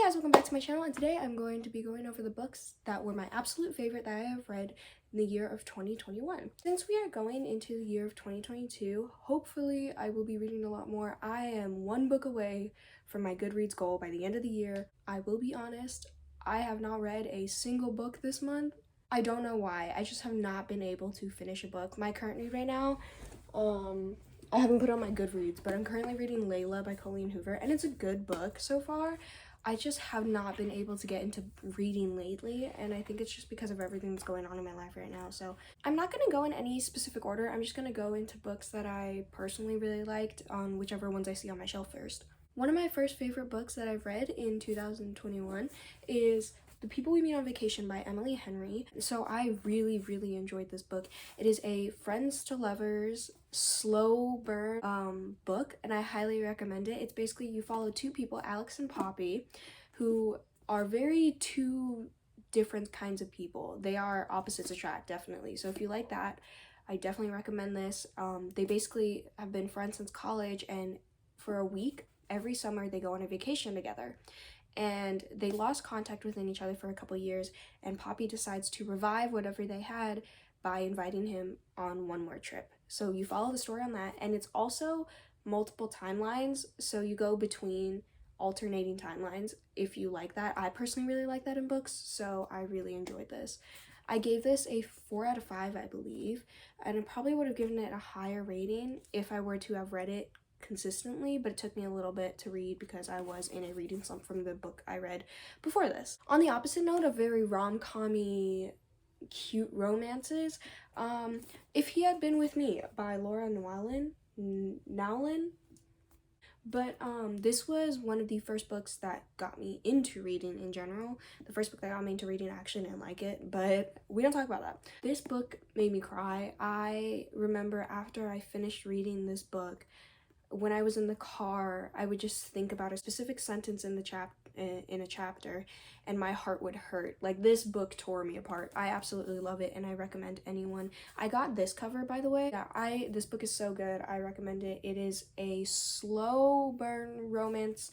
guys, welcome back to my channel, and today I'm going to be going over the books that were my absolute favorite that I have read in the year of 2021. Since we are going into the year of 2022, hopefully I will be reading a lot more. I am one book away from my Goodreads goal by the end of the year. I will be honest, I have not read a single book this month. I don't know why, I just have not been able to finish a book. My current read right now, I haven't put on my Goodreads, but I'm currently reading Layla by Colleen Hoover, and it's a good book so far. I just have not been able to get into reading lately, and I think it's just because of everything that's going on in my life right now. So I'm not going to go in any specific order. I'm just going to go into books that I personally really liked, on whichever ones I see on my shelf first. One of my first favorite books that I've read in 2021 is The People We Meet on Vacation by Emily Henry. So I really enjoyed this book. It is a friends to lovers slow burn book, and I highly recommend it. It's basically you follow two people, Alex and Poppy, who are very two different kinds of people. They are opposites attract, definitely. So if you like that, I definitely recommend this. They basically have been friends since college, and for a week every summer they go on a vacation together, and they lost contact within each other for a couple years, and Poppy decides to revive whatever they had by inviting him on one more trip. So you follow the story on that, and it's also multiple timelines, so you go between alternating timelines if you like that. I personally really like that in books, so I really enjoyed this. I gave this a 4 out of 5, I believe, and I probably would have given it a higher rating if I were to have read it consistently, but it took me a little bit to read because I was in a reading slump from the book I read before this. On the opposite note of very rom-com-y cute romances, If He Had Been With Me by Laura Nowlin. But this was one of the first books that got me into reading in general. The first book that got me into reading, I actually didn't like it, but we don't talk about that. This book made me cry. I remember after I finished reading this book, when I was in the car, I would just think about a specific sentence in a chapter, and my heart would hurt. Like, this book tore me apart. I absolutely love it, and I recommend anyone. I got this cover, by the way. Yeah, this book is so good. I recommend it. It is a slow burn romance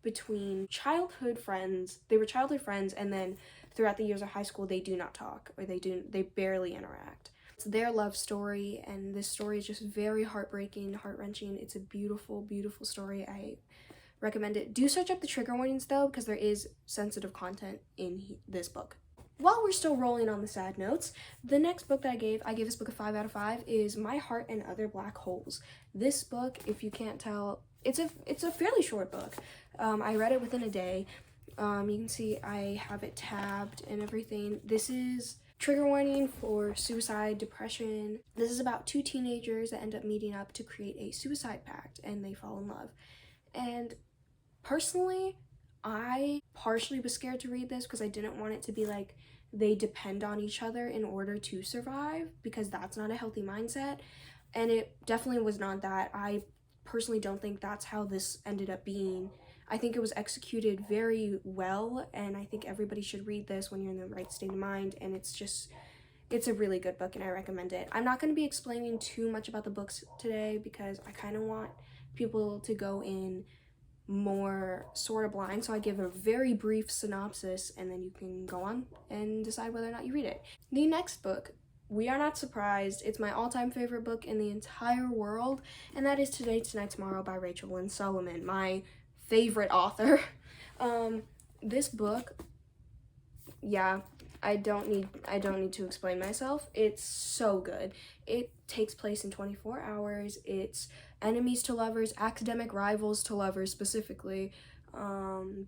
between childhood friends. They were childhood friends, and then throughout the years of high school, they do not talk, or they barely interact. It's their love story, and this story is just very heartbreaking, heart-wrenching. It's a beautiful story. I recommend it. Do search up the trigger warnings though, because there is sensitive content in this book. While we're still rolling on the sad notes, the next book that I gave this book a 5 out of 5, is My Heart and Other Black Holes. This book, if you can't tell, it's a fairly short book. I read it within a day. You can see I have it tabbed and everything. This is trigger warning for suicide, depression. This is about two teenagers that end up meeting up to create a suicide pact, and they fall in love. And personally, I partially was scared to read this because I didn't want it to be like they depend on each other in order to survive, because that's not a healthy mindset, and it definitely was not that. I personally don't think that's how this ended up being. I think it was executed very well, and I think everybody should read this when you're in the right state of mind, and it's a really good book, and I recommend it. I'm not going to be explaining too much about the books today because I kind of want people to go in more sort of blind, so I give a very brief synopsis, and then you can go on and decide whether or not you read it. The next book, we Are Not Surprised. It's my all-time favorite book in the entire world, and that is Today, Tonight, Tomorrow by Rachel Lynn Solomon, my favorite author. This book, yeah, I don't need to explain myself. It's so good. It takes place in 24 hours. It's enemies to lovers, academic rivals to lovers specifically.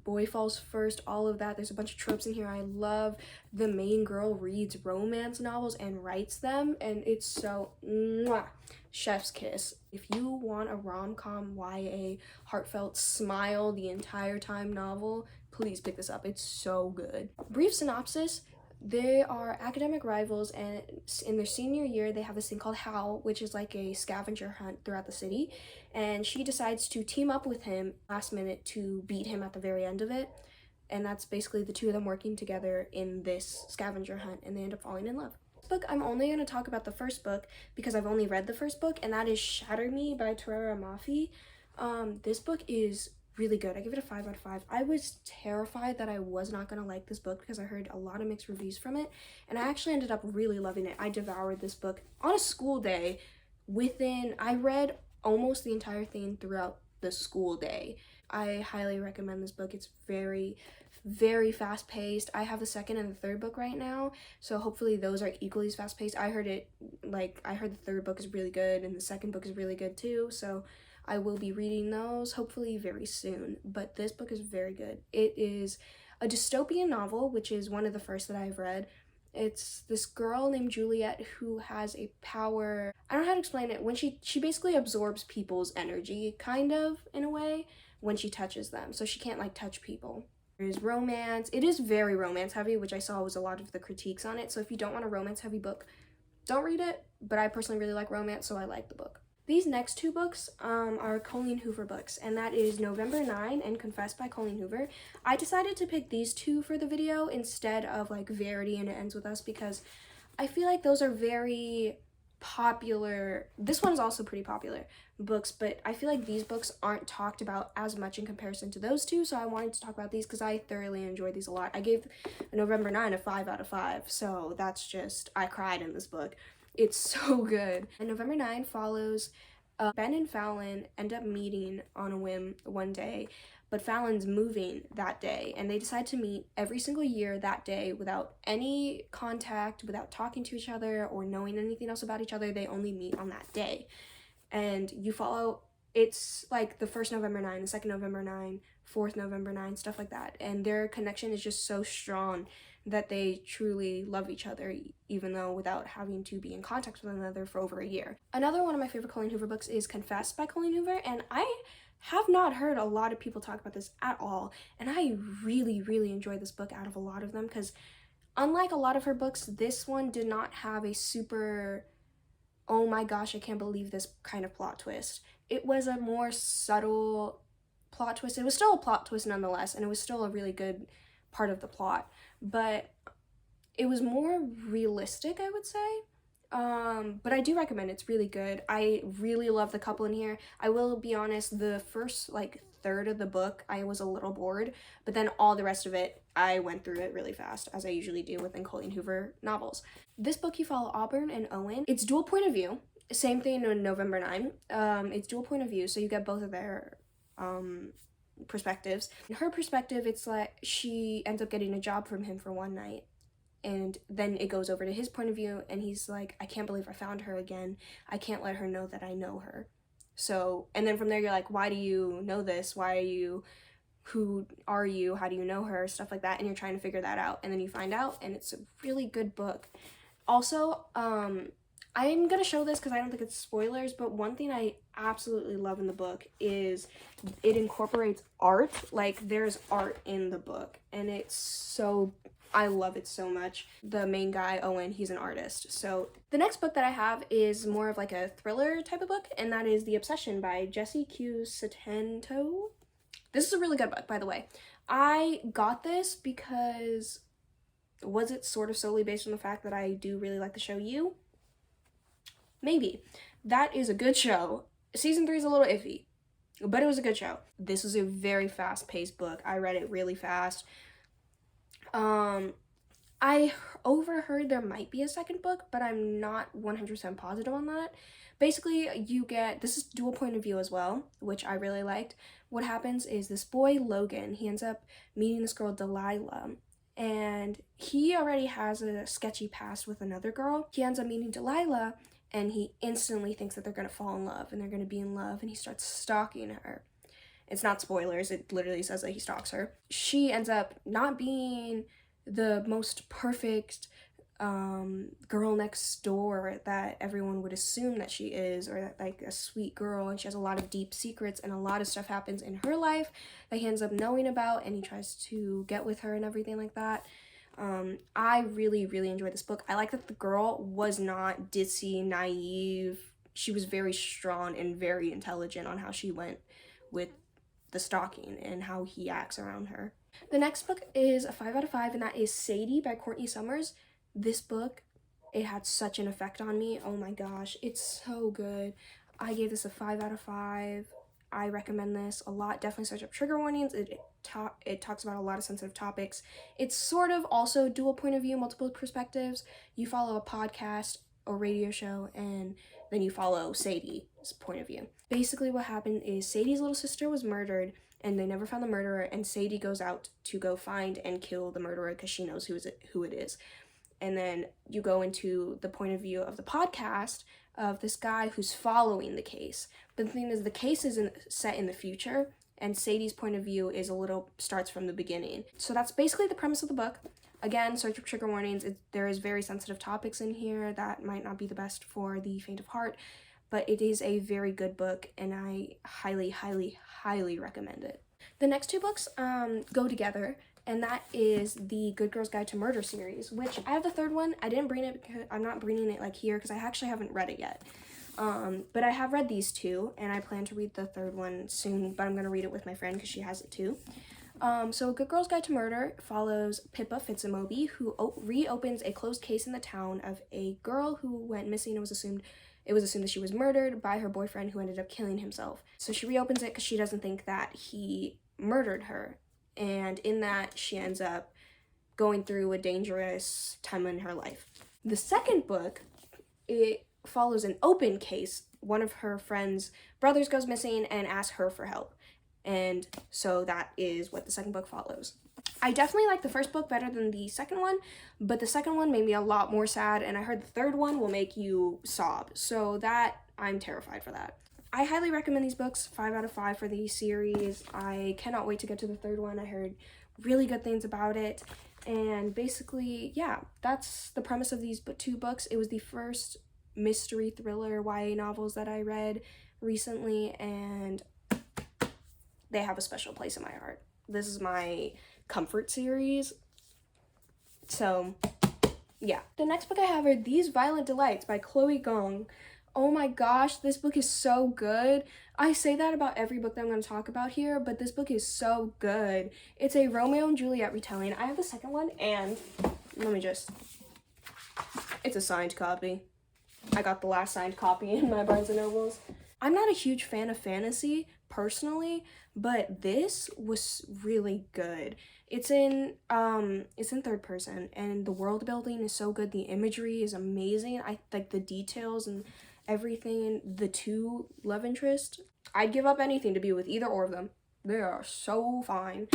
Boy falls first, all of that. There's a bunch of tropes in here. I love the main girl reads romance novels and writes them, and it's so mwah, chef's kiss. If you want a rom-com YA heartfelt smile the entire time novel, please pick this up. It's so good. Brief synopsis: they are academic rivals, and in their senior year they have this thing called Howl, which is like a scavenger hunt throughout the city, and she decides to team up with him last minute to beat him at the very end of it, and that's basically the two of them working together in this scavenger hunt, and they end up falling in love. Book, I'm only going to talk about the first book because I've only read the first book, and that is Shatter Me by Tahereh Mafi. This book is really good. I give it a 5 out of 5. I was terrified that I was not going to like this book because I heard a lot of mixed reviews from it, and I actually ended up really loving it. I devoured this book on a school day. I read almost the entire thing throughout the school day. I highly recommend this book. It's very, very fast paced. I have the second and the third book right now, so hopefully those are equally as fast paced. I heard the third book is really good and the second book is really good too, so I will be reading those hopefully very soon. But this book is very good. It is a dystopian novel, which is one of the first that I've read. It's this girl named Juliet who has a power. I don't know how to explain it. When she basically absorbs people's energy, kind of, in a way, when she touches them. So she can't, like, touch people. There's romance. It is very romance heavy, which I saw was a lot of the critiques on it. So if you don't want a romance heavy book, don't read it. But I personally really like romance, so I like the book. These next two books are Colleen Hoover books, and that is November 9 and Confessed by Colleen Hoover. I decided to pick these two for the video instead of like Verity and It Ends With Us because I feel like those are very popular. This one's also pretty popular books, but I feel like these books aren't talked about as much in comparison to those two, so I wanted to talk about these because I thoroughly enjoyed these a lot. I gave November 9 a 5 out of 5, so that's just, I cried in this book. It's so good. And November 9 follows Ben and Fallon end up meeting on a whim one day, but Fallon's moving that day, and they decide to meet every single year that day without any contact, without talking to each other or knowing anything else about each other. They only meet on that day. And you follow, it's like the first November 9, the second November 9, fourth November 9, stuff like that. And their connection is just so strong that they truly love each other, even though without having to be in contact with one another for over a year. Another one of my favorite Colleen Hoover books is Confessed by Colleen Hoover, and I have not heard a lot of people talk about this at all, and I really, really enjoyed this book out of a lot of them because unlike a lot of her books, this one did not have a super, oh my gosh, I can't believe this kind of plot twist. It was a more subtle plot twist. It was still a plot twist nonetheless, and it was still a really good part of the plot, but it was more realistic, I would say. But I do recommend it. It's really good. I really love the couple in here. I will be honest, the first like third of the book I was a little bored, but then all the rest of it I went through it really fast, as I usually do within Colleen Hoover novels. This book, you follow Auburn and Owen. It's dual point of view. Same thing in November 9. It's dual point of view, so you get both of their perspectives. In her perspective, it's like she ends up getting a job from him for one night, and then it goes over to his point of view, and he's like, I can't believe I found her again. I can't let her know that I know her. So, and then from there you're like, why do you know this? Who are you? How do you know her? Stuff like that, and you're trying to figure that out, and then you find out, and it's a really good book. Also, I'm gonna show this because I don't think it's spoilers, but one thing I absolutely love in the book is it incorporates art. Like, there's art in the book, and I love it so much. The main guy, Owen, he's an artist. So the next book that I have is more of like a thriller type of book, and that is The Obsession by Jessie Q. Satento. This is a really good book, by the way. I got this because, was it sort of solely based on the fact that I do really like the show You? Maybe. That is a good show. Season 3 is a little iffy, but it was a good show. This is a very fast-paced book. I read it really fast. I overheard there might be a second book, but I'm not 100% positive on that. Basically, this is dual point of view as well, which I really liked. What happens is this boy, Logan, he ends up meeting this girl, Delilah, and he already has a sketchy past with another girl. He ends up meeting Delilah, and he instantly thinks that they're going to fall in love, and they're going to be in love, and he starts stalking her. It's not spoilers, it literally says that he stalks her. She ends up not being the most perfect girl next door that everyone would assume that she is, or like a sweet girl, and she has a lot of deep secrets, and a lot of stuff happens in her life that he ends up knowing about, and he tries to get with her and everything like that. I really, really enjoyed this book. I like that the girl was not ditzy, naive. She was very strong and very intelligent on how she went with the stalking and how he acts around her. The next book is a 5 out of 5, and that is Sadie by Courtney Summers. This book, it had such an effect on me. Oh my gosh, it's so good. I gave this a 5 out of 5. I recommend this a lot. Definitely search up trigger warnings. It talks about a lot of sensitive topics. It's sort of also dual point of view, multiple perspectives. You follow a podcast or radio show, and then you follow Sadie's point of view. Basically what happened is Sadie's little sister was murdered, and they never found the murderer, and Sadie goes out to go find and kill the murderer because she knows who it is. And then you go into the point of view of the podcast of this guy who's following the case. But the thing is, the case isn't set in the future, and Sadie's point of view is starts from the beginning. So that's basically the premise of the book. Again, search up trigger warnings. There is very sensitive topics in here that might not be the best for the faint of heart, but it is a very good book, and I highly, highly, highly recommend it. The next two books go together, and that is the Good Girls Guide to Murder series, which I have the third one. I didn't bring it because I'm not bringing it like here because I actually haven't read it yet. But I have read these two, and I plan to read the third one soon, but I'm going to read it with my friend because she has it too. So Good Girls Guide to Murder follows Pippa Fitzimobi, who reopens a closed case in the town of a girl who went missing. It was assumed that she was murdered by her boyfriend, who ended up killing himself. So she reopens it because she doesn't think that he murdered her. And in that, she ends up going through a dangerous time in her life. The second book, it follows an open case. One of her friend's brothers goes missing and asks her for help. And so that is what the second book follows. I definitely like the first book better than the second one, but the second one made me a lot more sad, and I heard the third one will make you sob. So that, I'm terrified for that. I highly recommend these books, 5 out of 5 for the series. I cannot wait to get to the third one. I heard really good things about it. And basically, yeah, that's the premise of these two books. It was the first mystery thriller YA novels that I read recently, and they have a special place in my heart. This is my comfort series. So, yeah. The next book I have are These Violent Delights by Chloe Gong. Oh my gosh, this book is so good. I say that about every book that I'm going to talk about here, but this book is so good. It's a Romeo and Juliet retelling. I have the second one, and it's a signed copy. I got the last signed copy in my Barnes & Nobles. I'm not a huge fan of fantasy, personally, but this was really good. It's in third person, and the world building is so good. The imagery is amazing. I like the details and everything. The two love interests, I'd give up anything to be with either or of them. They are so fine.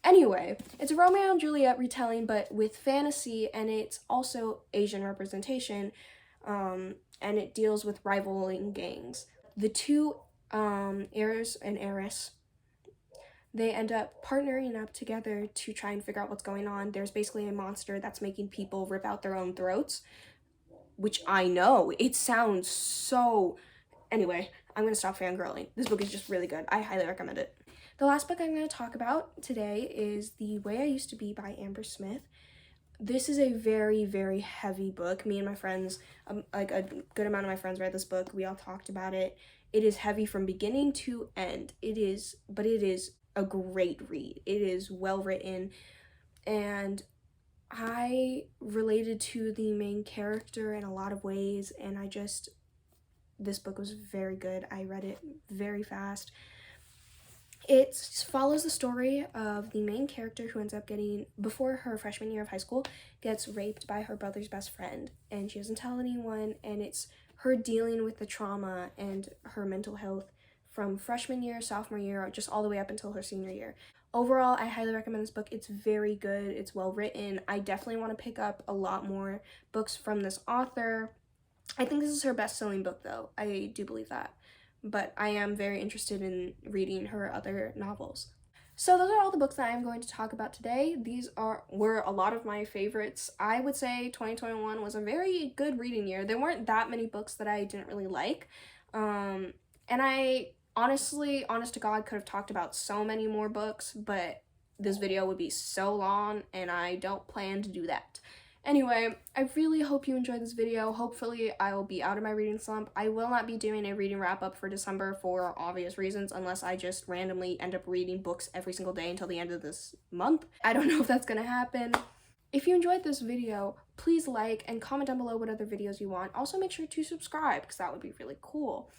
Anyway, it's a Romeo and Juliet retelling, but with fantasy, and it's also Asian representation, and it deals with rivaling gangs. The two heirs and heiress, they end up partnering up together to try and figure out what's going on. There's basically a monster that's making people rip out their own throats, which I know, it sounds so... Anyway, I'm going to stop fangirling. This book is just really good. I highly recommend it. The last book I'm going to talk about today is The Way I Used to Be by Amber Smith. This is a very, very heavy book. Me and my friends, like a good amount of my friends read this book. We all talked about it. It is heavy from beginning to end. It is a great read. It is well written, and I related to the main character in a lot of ways, and this book was very good. I read it very fast. It follows the story of the main character who ends up before her freshman year of high school, gets raped by her brother's best friend, and she doesn't tell anyone, and it's her dealing with the trauma and her mental health from freshman year, sophomore year, just all the way up until her senior year. Overall, I highly recommend this book. It's very good. It's well written. I definitely want to pick up a lot more books from this author. I think this is her best-selling book, though. I do believe that. But I am very interested in reading her other novels. So those are all the books that I'm going to talk about today. These were a lot of my favorites. I would say 2021 was a very good reading year. There weren't that many books that I didn't really like. And I honestly, honest to God, could have talked about so many more books, but this video would be so long, and I don't plan to do that. Anyway, I really hope you enjoyed this video. Hopefully, I will be out of my reading slump. I will not be doing a reading wrap-up for December for obvious reasons, unless I just randomly end up reading books every single day until the end of this month. I don't know if that's gonna happen. If you enjoyed this video, please like and comment down below what other videos you want. Also, make sure to subscribe, because that would be really cool.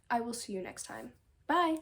I will see you next time. Bye!